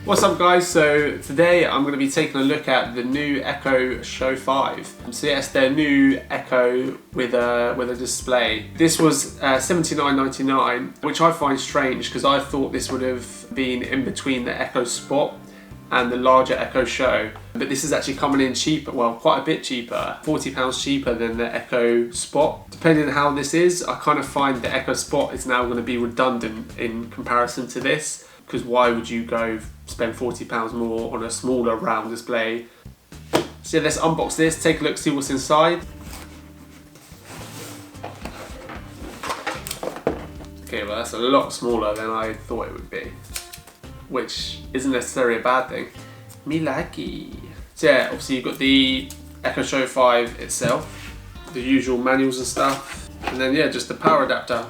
What's up guys, so today I'm going to be taking a look at the new Echo Show 5. So yes, their new Echo with a display. This was $79.99, which I find strange because I thought this would have been in between the Echo Spot and the larger Echo Show. But this is actually coming in cheaper, well quite a bit cheaper, £40 cheaper than the Echo Spot. Depending on how this is, I kind of find the Echo Spot is now going to be redundant in comparison to this. Because why would you go spend £40 more on a smaller round display? So yeah, let's unbox this, take a look, see what's inside. Okay, well that's a lot smaller than I thought it would be, which isn't necessarily a bad thing. Me likey. So yeah, obviously you've got the Echo Show 5 itself, the usual manuals and stuff, and then yeah, just the power adapter.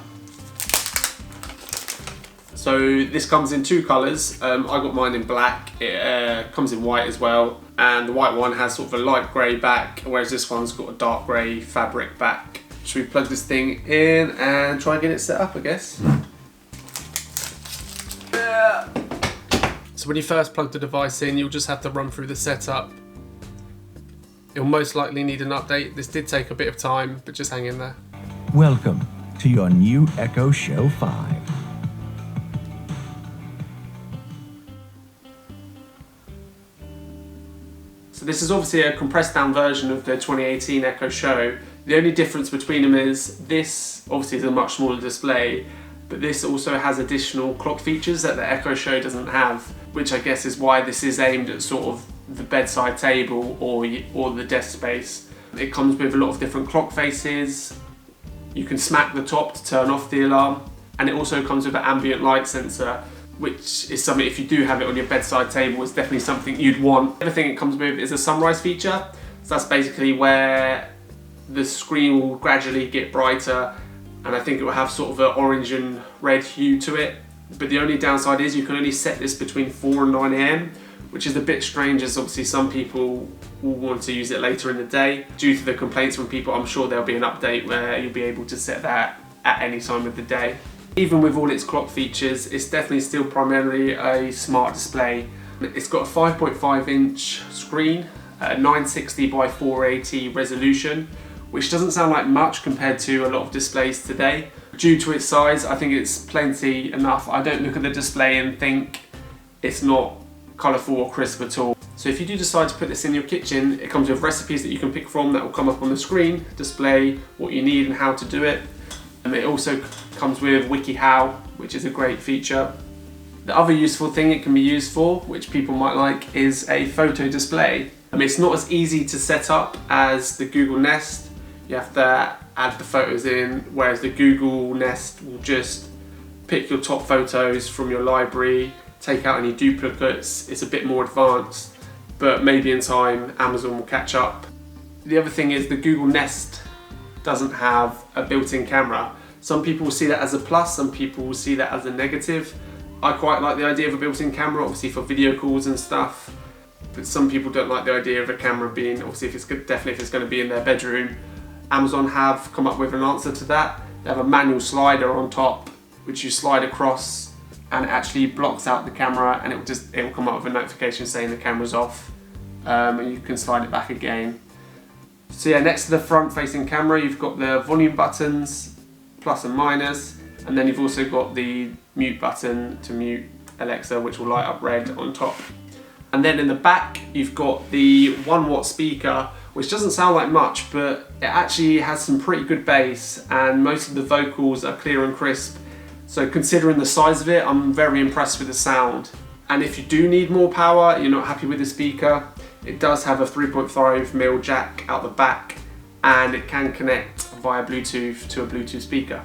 So this comes in two colours. I got mine in black. It comes in white as well, and the white one has sort of a light grey back, whereas this one's got a dark grey fabric back. Should we plug this thing in and try and get it set up, I guess? Yeah. So when you first plug the device in, you'll just have to run through the setup. You'll most likely need an update. This did take a bit of time, but just hang in there. Welcome to your new Echo Show 5. So this is obviously a compressed down version of the 2018 Echo Show. The only difference between them is this obviously is a much smaller display, but this also has additional clock features that the Echo Show doesn't have, which I guess is why this is aimed at sort of the bedside table or the desk space. It comes with a lot of different clock faces. You can smack the top to turn off the alarm, and it also comes with an ambient light sensor, which is something, if you do have it on your bedside table, is definitely something you'd want. Everything it comes with is a sunrise feature. So that's basically where the screen will gradually get brighter, and I think it will have sort of an orange and red hue to it. But the only downside is you can only set this between 4 and 9 AM, which is a bit strange, as obviously some people will want to use it later in the day. Due to the complaints from people, I'm sure there'll be an update where you'll be able to set that at any time of the day. Even with all its clock features, it's definitely still primarily a smart display. It's got a 5.5 inch screen, a 960 by 480 resolution, which doesn't sound like much compared to a lot of displays today. Due to its size, I think it's plenty enough. I don't look at the display and think it's not colourful or crisp at all. So if you do decide to put this in your kitchen, it comes with recipes that you can pick from that will come up on the screen, display what you need and how to do it. And it also comes with WikiHow, which is a great feature. The other useful thing it can be used for, which people might like, is a photo display. I mean, it's not as easy to set up as the Google Nest. You have to add the photos in, whereas the Google Nest will just pick your top photos from your library, take out any duplicates. It's a bit more advanced, but maybe in time Amazon will catch up. The other thing is the Google Nest doesn't have a built-in camera. Some people will see that as a plus, some people will see that as a negative. I quite like the idea of a built-in camera, obviously for video calls and stuff, but some people don't like the idea of a camera being, obviously definitely if it's going to be in their bedroom. Amazon have come up with an answer to that. They have a manual slider on top, which you slide across and it actually blocks out the camera, and it will come up with a notification saying the camera's off, and you can slide it back again. So yeah, next to the front-facing camera, you've got the volume buttons, plus and minus, and then you've also got the mute button to mute Alexa, which will light up red on top. And then in the back, you've got the 1 watt speaker, which doesn't sound like much, but it actually has some pretty good bass, and most of the vocals are clear and crisp. So considering the size of it, I'm very impressed with the sound. And if you do need more power, you're not happy with the speaker, it does have a 3.5mm jack out the back, and it can connect via Bluetooth to a Bluetooth speaker.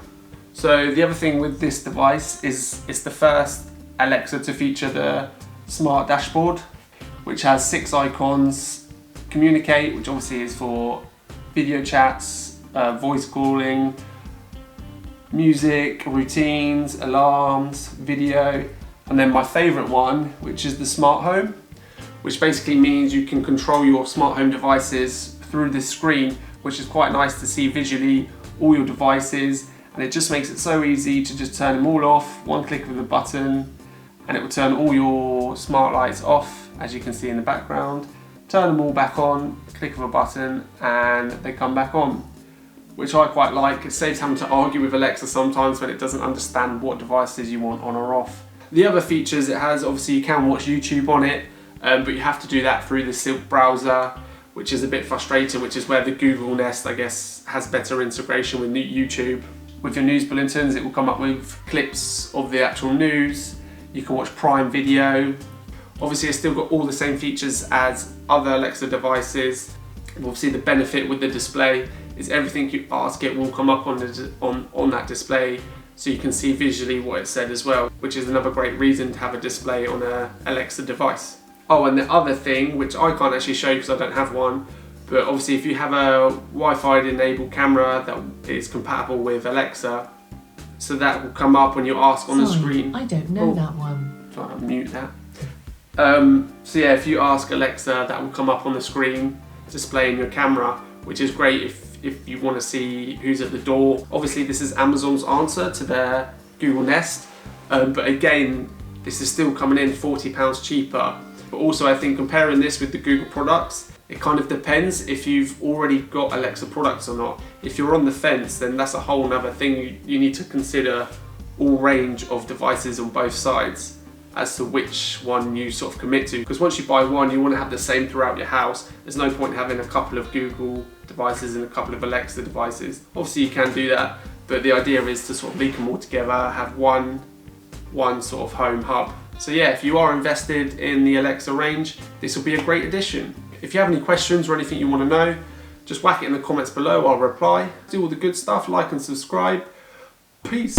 So the other thing with this device is it's the first Alexa to feature the smart dashboard, which has 6 icons. Communicate, which obviously is for video chats, voice calling, music, routines, alarms, video, and then my favourite one, which is the smart home, which basically means you can control your smart home devices through this screen, which is quite nice to see visually all your devices, and it just makes it so easy to just turn them all off, one click of the button, and it will turn all your smart lights off, as you can see in the background. Turn them all back on, click of a button, and they come back on, which I quite like. It saves having to argue with Alexa sometimes when it doesn't understand what devices you want on or off. The other features it has, obviously you can watch YouTube on it, but you have to do that through the Silk browser, which is a bit frustrating, which is where the Google Nest, I guess, has better integration with YouTube. With your news bulletins, it will come up with clips of the actual news. You can watch Prime Video. Obviously, it's still got all the same features as other Alexa devices. And obviously, the benefit with the display is everything you ask it will come up on that display, so you can see visually what it said as well, which is another great reason to have a display on an Alexa device. Oh, and the other thing, which I can't actually show you because I don't have one, but obviously if you have a Wi-Fi enabled camera that is compatible with Alexa, so that will come up when you ask on the screen. I don't know that one. Try to mute that. So yeah, if you ask Alexa, that will come up on the screen displaying your camera, which is great if you want to see who's at the door. Obviously this is Amazon's answer to their Google Nest, but again, this is still coming in £40 cheaper. But also I think comparing this with the Google products, it kind of depends if you've already got Alexa products or not. If you're on the fence, then that's a whole nother thing. You need to consider all range of devices on both sides as to which one you sort of commit to. Because once you buy one, you want to have the same throughout your house. There's no point having a couple of Google devices and a couple of Alexa devices. Obviously you can do that, but the idea is to sort of link them all together, have one sort of home hub. So yeah, if you are invested in the Alexa range, this will be a great addition. If you have any questions or anything you want to know, just whack it in the comments below, I'll reply. Do all the good stuff, like and subscribe. Peace.